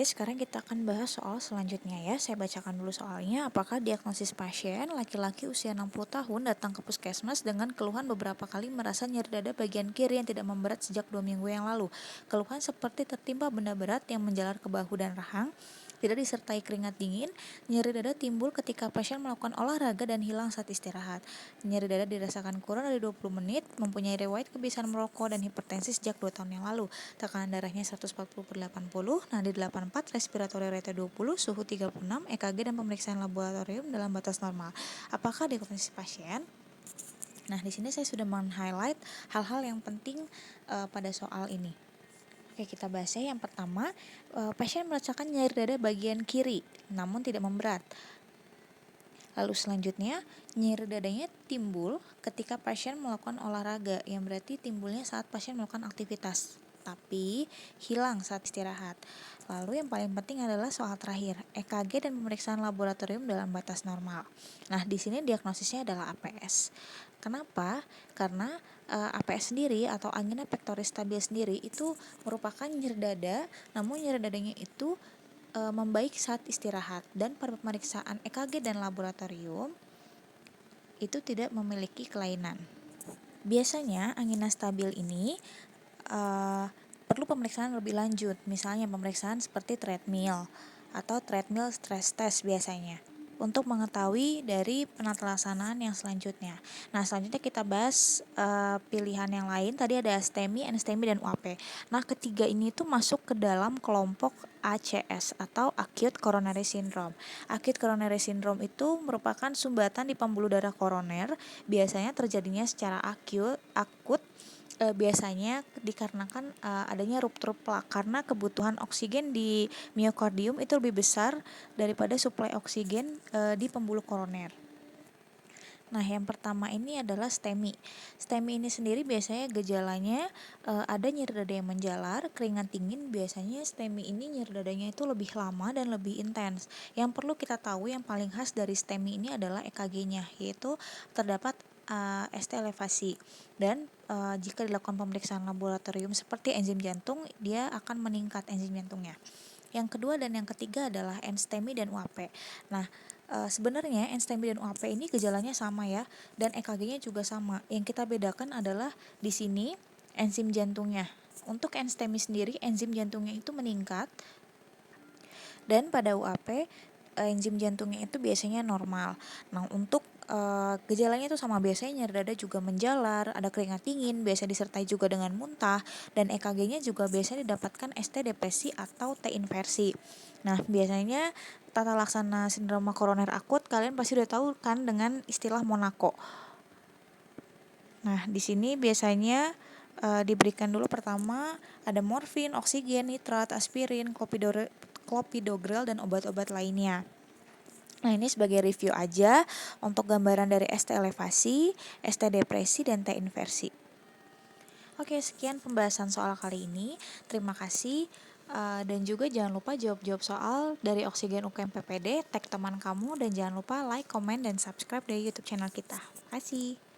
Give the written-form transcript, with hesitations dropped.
Sekarang kita akan bahas soal selanjutnya ya. Saya bacakan dulu soalnya. Apakah diagnosis pasien laki-laki usia 60 tahun datang ke puskesmas dengan keluhan beberapa kali merasa nyeri dada bagian kiri yang tidak memberat sejak 2 minggu yang lalu. Keluhan seperti tertimpa benda berat yang menjalar ke bahu dan rahang, tidak disertai keringat dingin. Nyeri dada timbul ketika pasien melakukan olahraga dan hilang saat istirahat. Nyeri dada dirasakan kurang dari 20 menit, mempunyai riwayat kebiasaan merokok dan hipertensi sejak 2 tahun yang lalu. Tekanan darahnya 140/80, nadi 84, respiratory rate 20, suhu 36, EKG dan pemeriksaan laboratorium dalam batas normal. Apakah diagnosis pasien? Nah, di sini saya sudah men-highlight hal-hal yang penting pada soal ini. Oke, kita bahas ya. Yang pertama, pasien merasakan nyeri dada bagian kiri, namun tidak memberat. Lalu selanjutnya, nyeri dadanya timbul ketika pasien melakukan olahraga, yang berarti timbulnya saat pasien melakukan aktivitas, tapi hilang saat istirahat. Lalu yang paling penting adalah soal terakhir, EKG dan pemeriksaan laboratorium dalam batas normal. Nah, di sini diagnosisnya adalah APS. Kenapa? Karena APS sendiri atau angina pectoris stabil sendiri itu merupakan nyeri dada, namun nyeri dadanya itu membaik saat istirahat, dan pada pemeriksaan EKG dan laboratorium itu tidak memiliki kelainan. Biasanya angina stabil ini perlu pemeriksaan lebih lanjut, misalnya pemeriksaan seperti treadmill atau treadmill stress test biasanya, untuk mengetahui dari penata laksanaan yang selanjutnya. Nah, selanjutnya kita bahas pilihan yang lain. Tadi ada STEMI, NSTEMI, dan UAP. Nah, ketiga ini tuh masuk ke dalam kelompok ACS atau Acute Coronary Syndrome. Acute Coronary Syndrome itu merupakan sumbatan di pembuluh darah koroner, biasanya terjadinya secara akut. Biasanya dikarenakan adanya ruptur plak karena kebutuhan oksigen di miokardium itu lebih besar daripada suplai oksigen di pembuluh koroner. Nah, yang pertama ini adalah STEMI. STEMI ini sendiri biasanya gejalanya ada nyeri dada yang menjalar, keringat dingin. Biasanya STEMI ini nyeri dadanya itu lebih lama dan lebih intens. Yang perlu kita tahu yang paling khas dari STEMI ini adalah EKG-nya, yaitu terdapat ST elevasi. Dan jika dilakukan pemeriksaan laboratorium seperti enzim jantung, dia akan meningkat enzim jantungnya. Yang kedua dan yang ketiga adalah NSTEMI dan UAP. Nah, sebenarnya NSTEMI dan UAP ini gejalanya sama ya, dan EKG-nya juga sama. Yang kita bedakan adalah di sini enzim jantungnya. Untuk NSTEMI sendiri, enzim jantungnya itu meningkat, dan pada UAP enzim jantungnya itu biasanya normal. Nah, untuk gejalanya itu sama, biasanya nyeri dada juga menjalar, ada keringat dingin, biasa disertai juga dengan muntah, dan EKG-nya juga biasanya didapatkan ST depresi atau T inversi. Nah, biasanya tata laksana sindroma koroner akut kalian pasti udah tahu kan dengan istilah Monaco. Nah, di sini biasanya diberikan dulu pertama ada morfin, oksigen, nitrat, aspirin, clopidogrel, dan obat-obat lainnya. Nah, ini sebagai review aja untuk gambaran dari ST elevasi, ST depresi, dan T inversi. Oke, sekian pembahasan soal kali ini. Terima kasih. Dan juga jangan lupa jawab-jawab soal dari Oksigen UKM PPD, tag teman kamu, dan jangan lupa like, comment, dan subscribe dari YouTube channel kita. Terima kasih.